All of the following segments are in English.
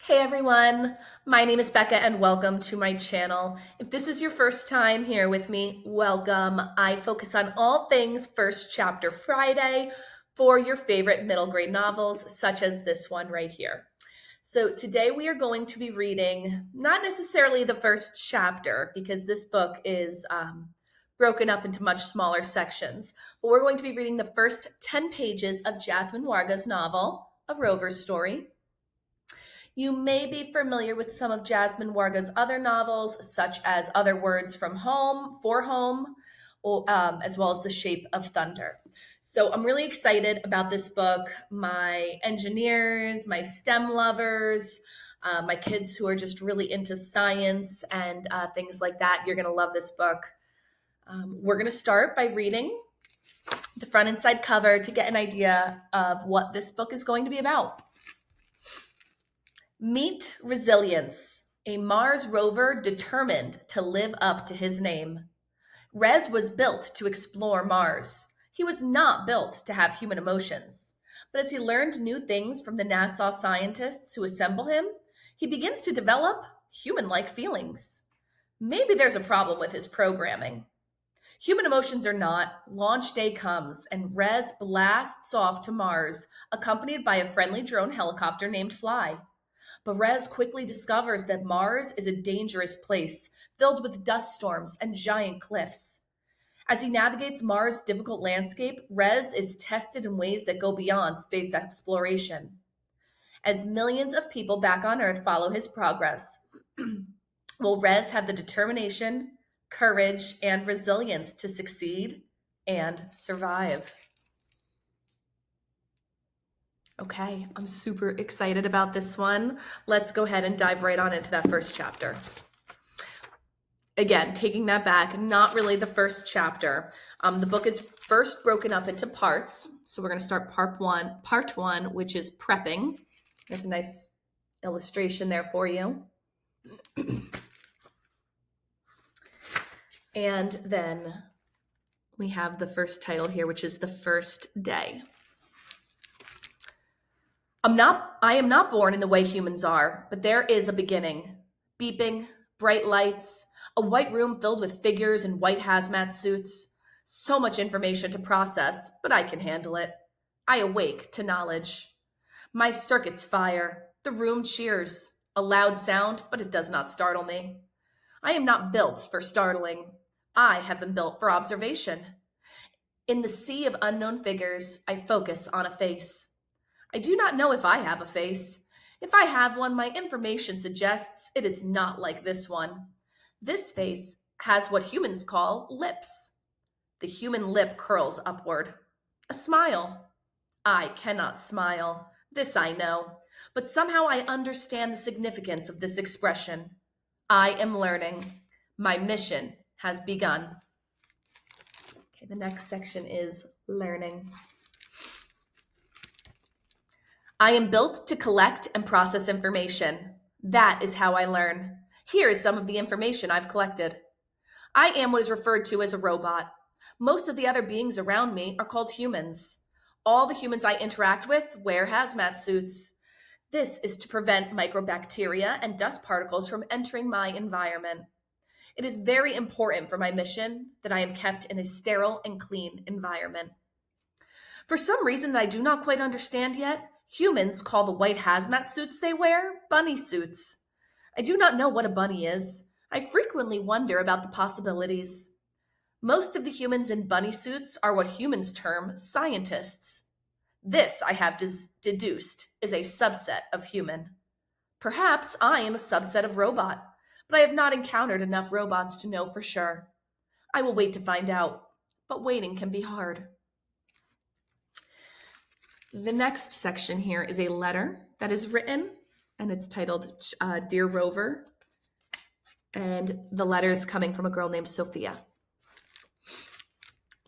Hey everyone, my name is Becca and welcome to my channel. If this is your first time here with me, welcome. I focus on all things First Chapter Friday for your favorite middle grade novels, such as this one right here. So today we are going to be reading not necessarily the first chapter because this book is broken up into much smaller sections, but we're going to be reading the first 10 pages of Jasmine Warga's novel, A Rover Story. You may be familiar with some of Jasmine Warga's other novels, such as Other Words from Home, For Home, as well as The Shape of Thunder. So I'm really excited about this book. My engineers, my STEM lovers, my kids who are just really into science and things like that, you're going to love this book. We're going to start by reading the front and side cover to get an idea of what this book is going to be about. Meet Resilience, a Mars rover determined to live up to his name. Rez was built to explore Mars. He was not built to have human emotions. But as he learned new things from the NASA scientists who assemble him, he begins to develop human-like feelings. Maybe there's a problem with his programming. Human emotions or not, launch day comes and Rez blasts off to Mars, accompanied by a friendly drone helicopter named Fly. But Rez quickly discovers that Mars is a dangerous place, filled with dust storms and giant cliffs. As he navigates Mars' difficult landscape, Rez is tested in ways that go beyond space exploration. As millions of people back on Earth follow his progress, will Rez have the determination, courage, and resilience to succeed and survive? Okay, I'm super excited about this one. Let's go ahead and dive right on into that first chapter. Again, taking that back, not really the first chapter. The book is first broken up into parts. So we're going to start part one, which is prepping. There's a nice illustration there for you. And then we have the first title here, which is The First Day. I am not born in the way humans are, but there is a beginning. Beeping, bright lights, a white room filled with figures in white hazmat suits. So much information to process, but I can handle it. I awake to knowledge. My circuits fire. The room cheers. A loud sound, but it does not startle me. I am not built for startling. I have been built for observation. In the sea of unknown figures, I focus on a face. I do not know if I have a face. If I have one, my information suggests it is not like this one. This face has what humans call lips. The human lip curls upward. A smile. I cannot smile. This I know. But somehow I understand the significance of this expression. I am learning. My mission has begun. Okay, the next section is learning. I am built to collect and process information. That is how I learn. Here is some of the information I've collected. I am what is referred to as a robot. Most of the other beings around me are called humans. All the humans I interact with wear hazmat suits. This is to prevent microbacteria and dust particles from entering my environment. It is very important for my mission that I am kept in a sterile and clean environment. For some reason that I do not quite understand yet, humans call the white hazmat suits they wear bunny suits. I do not know what a bunny is. I frequently wonder about the possibilities. Most of the humans in bunny suits are what humans term scientists. This, I have deduced, is a subset of human. Perhaps I am a subset of robot, but I have not encountered enough robots to know for sure. I will wait to find out, but waiting can be hard. The next section here is a letter that is written, and it's titled Dear Rover, and the letter is coming from a girl named Sophia.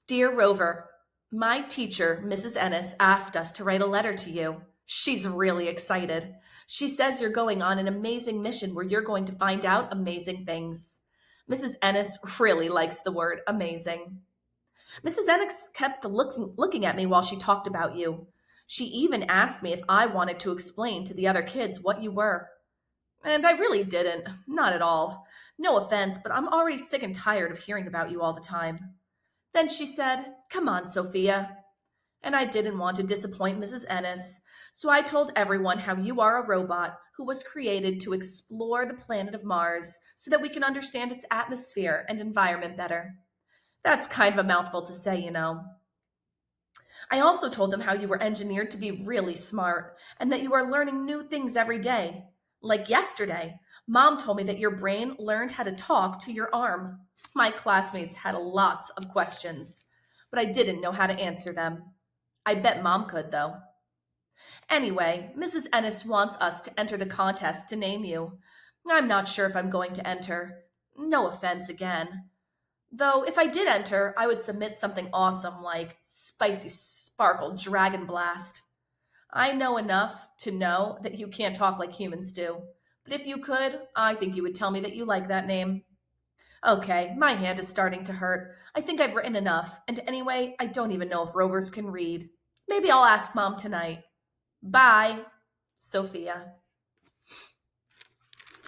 Dear Rover, my teacher, Mrs. Ennis, asked us to write a letter to you. She's really excited. She says you're going on an amazing mission where you're going to find out amazing things. Mrs. Ennis really likes the word amazing. Mrs. Enix kept looking at me while she talked about you. She even asked me if I wanted to explain to the other kids what you were. And I really didn't. Not at all. No offense, but I'm already sick and tired of hearing about you all the time. Then she said, "Come on, Sophia." And I didn't want to disappoint Mrs. Ennis, so I told everyone how you are a robot who was created to explore the planet of Mars so that we can understand its atmosphere and environment better. That's kind of a mouthful to say, you know. I also told them how you were engineered to be really smart and that you are learning new things every day. Like yesterday, Mom told me that your brain learned how to talk to your arm. My classmates had lots of questions, but I didn't know how to answer them. I bet Mom could, though. Anyway, Mrs. Ennis wants us to enter the contest to name you. I'm not sure if I'm going to enter. No offense again. Though, if I did enter, I would submit something awesome like Spicy Sparkle Dragon Blast. I know enough to know that you can't talk like humans do. But if you could, I think you would tell me that you like that name. Okay, my hand is starting to hurt. I think I've written enough, and anyway, I don't even know if rovers can read. Maybe I'll ask Mom tonight. Bye, Sophia.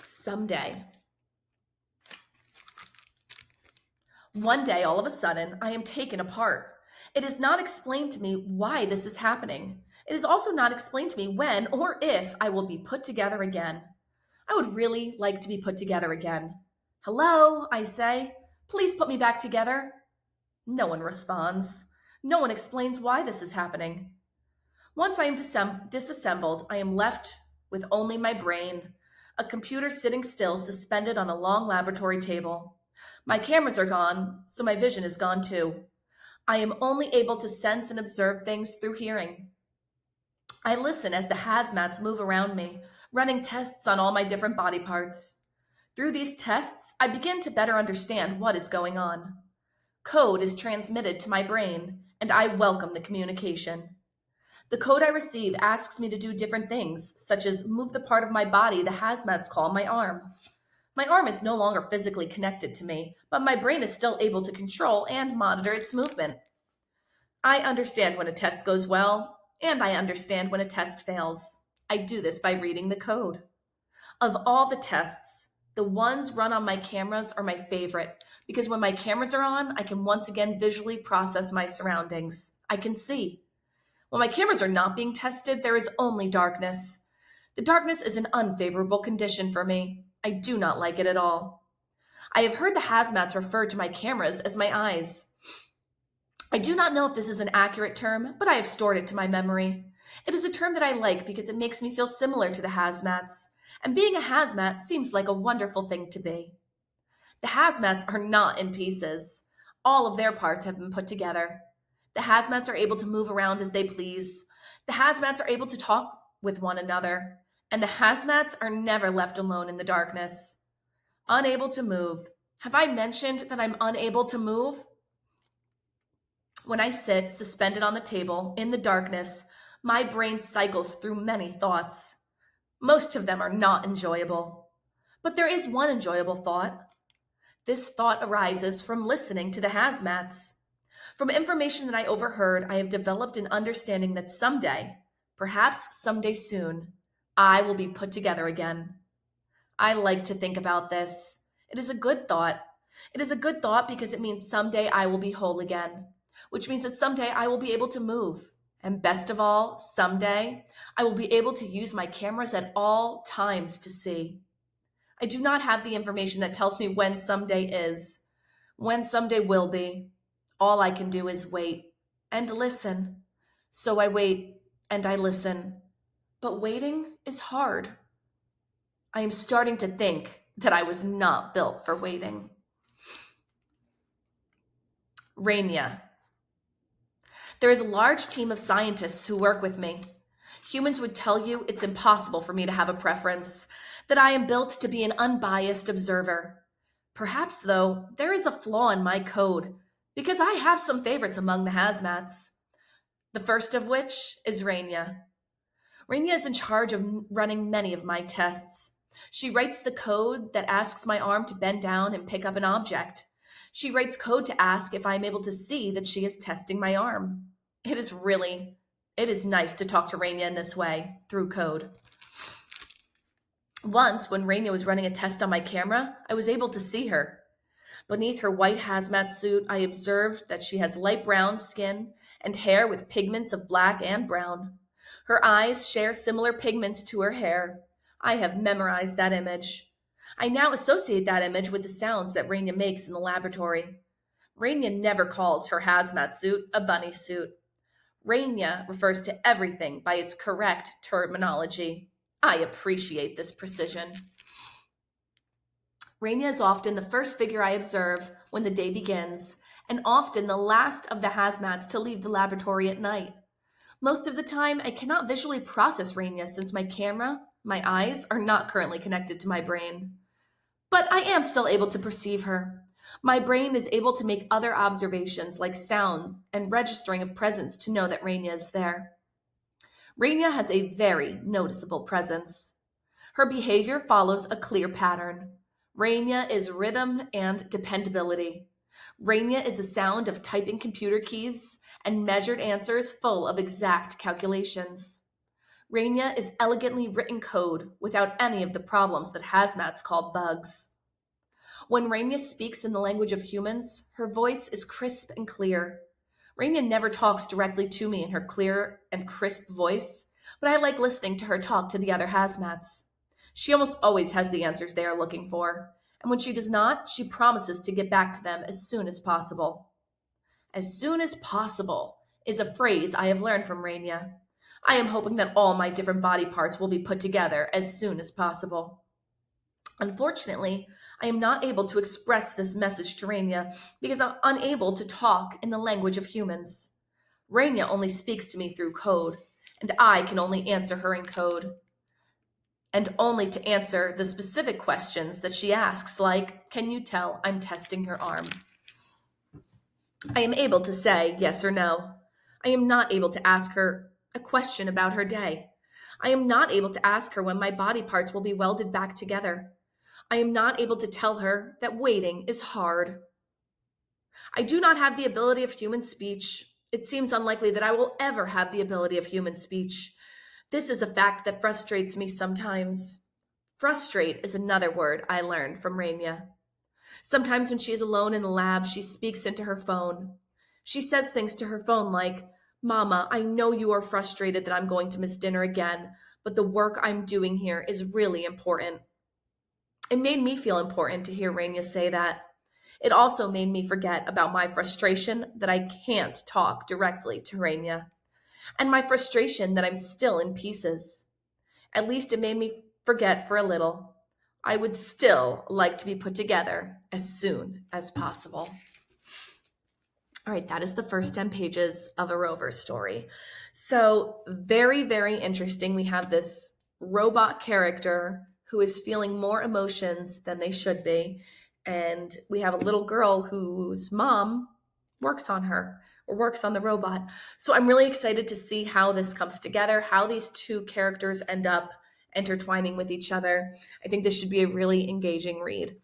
Someday. One day, all of a sudden, I am taken apart. It is not explained to me why this is happening. It is also not explained to me when or if I will be put together again. I would really like to be put together again. Hello, I say. Please put me back together. No one responds. No one explains why this is happening. Once I am disassembled, I am left with only my brain, a computer sitting still, suspended on a long laboratory table. My cameras are gone, so my vision is gone too. I am only able to sense and observe things through hearing. I listen as the hazmats move around me, running tests on all my different body parts. Through these tests, I begin to better understand what is going on. Code is transmitted to my brain, and I welcome the communication. The code I receive asks me to do different things, such as move the part of my body the hazmats call my arm. My arm is no longer physically connected to me, but my brain is still able to control and monitor its movement. I understand when a test goes well, and I understand when a test fails. I do this by reading the code. Of all the tests, the ones run on my cameras are my favorite because when my cameras are on, I can once again visually process my surroundings. I can see. When my cameras are not being tested, there is only darkness. The darkness is an unfavorable condition for me. I do not like it at all. I have heard the hazmats refer to my cameras as my eyes. I do not know if this is an accurate term, but I have stored it to my memory. It is a term that I like because it makes me feel similar to the hazmats, and being a hazmat seems like a wonderful thing to be. The hazmats are not in pieces. All of their parts have been put together. The hazmats are able to move around as they please. The hazmats are able to talk with one another. And the hazmats are never left alone in the darkness. Unable to move. Have I mentioned that I'm unable to move? When I sit suspended on the table in the darkness, my brain cycles through many thoughts. Most of them are not enjoyable. But there is one enjoyable thought. This thought arises from listening to the hazmats. From information that I overheard, I have developed an understanding that someday, perhaps someday soon, I will be put together again. I like to think about this. It is a good thought. It is a good thought because it means someday I will be whole again, which means that someday I will be able to move. And best of all, someday I will be able to use my cameras at all times to see. I do not have the information that tells me when someday is, when someday will be. All I can do is wait and listen. So I wait and I listen. But waiting is hard. I am starting to think that I was not built for waiting. Rainia. There is a large team of scientists who work with me. Humans would tell you it's impossible for me to have a preference, that I am built to be an unbiased observer. Perhaps, though, there is a flaw in my code, because I have some favorites among the hazmats. The first of which is Rainia. Rainia is in charge of running many of my tests. She writes the code that asks my arm to bend down and pick up an object. She writes code to ask if I'm able to see that she is testing my arm. It is nice to talk to Raina in this way, through code. Once, when Raina was running a test on my camera, I was able to see her. Beneath her white hazmat suit, I observed that she has light brown skin and hair with pigments of black and brown. Her eyes share similar pigments to her hair. I have memorized that image. I now associate that image with the sounds that Raina makes in the laboratory. Raina never calls her hazmat suit a bunny suit. Raina refers to everything by its correct terminology. I appreciate this precision. Raina is often the first figure I observe when the day begins, and often the last of the hazmats to leave the laboratory at night. Most of the time, I cannot visually process Raina since my camera, my eyes, are not currently connected to my brain. But I am still able to perceive her. My brain is able to make other observations like sound and registering of presence to know that Raina is there. Raina has a very noticeable presence. Her behavior follows a clear pattern. Raina is rhythm and dependability. Raina is the sound of typing computer keys and measured answers full of exact calculations. Raina is elegantly written code without any of the problems that hazmats call bugs. When Raina speaks in the language of humans, her voice is crisp and clear. Raina never talks directly to me in her clear and crisp voice, but I like listening to her talk to the other hazmats. She almost always has the answers they are looking for, and when she does not, she promises to get back to them as soon as possible. As soon as possible is a phrase I have learned from Raina. I am hoping that all my different body parts will be put together as soon as possible. Unfortunately, I am not able to express this message to Raina because I'm unable to talk in the language of humans. Raina only speaks to me through code, and I can only answer her in code. And only to answer the specific questions that she asks, like, can you tell I'm testing your arm? I am able to say yes or no. I am not able to ask her a question about her day. I am not able to ask her when my body parts will be welded back together. I am not able to tell her that waiting is hard. I do not have the ability of human speech. It seems unlikely that I will ever have the ability of human speech. This is a fact that frustrates me sometimes. Frustrate is another word I learned from Raina. Sometimes when she is alone in the lab, she speaks into her phone. She says things to her phone like, Mama, I know you are frustrated that I'm going to miss dinner again, but the work I'm doing here is really important. It made me feel important to hear Raina say that. It also made me forget about my frustration that I can't talk directly to Raina, and my frustration that I'm still in pieces. At least it made me forget for a little. I would still like to be put together as soon as possible. All right, that is the first 10 pages of a Rover story. So, very, very interesting. We have this robot character who is feeling more emotions than they should be. And we have a little girl whose mom works on her or works on the robot. So, I'm really excited to see how this comes together, how these two characters end up intertwining with each other. I think this should be a really engaging read.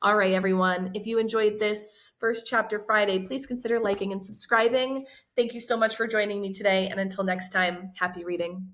All right, everyone. If you enjoyed this first chapter Friday, please consider liking and subscribing. Thank you so much for joining me today. And until next time, happy reading.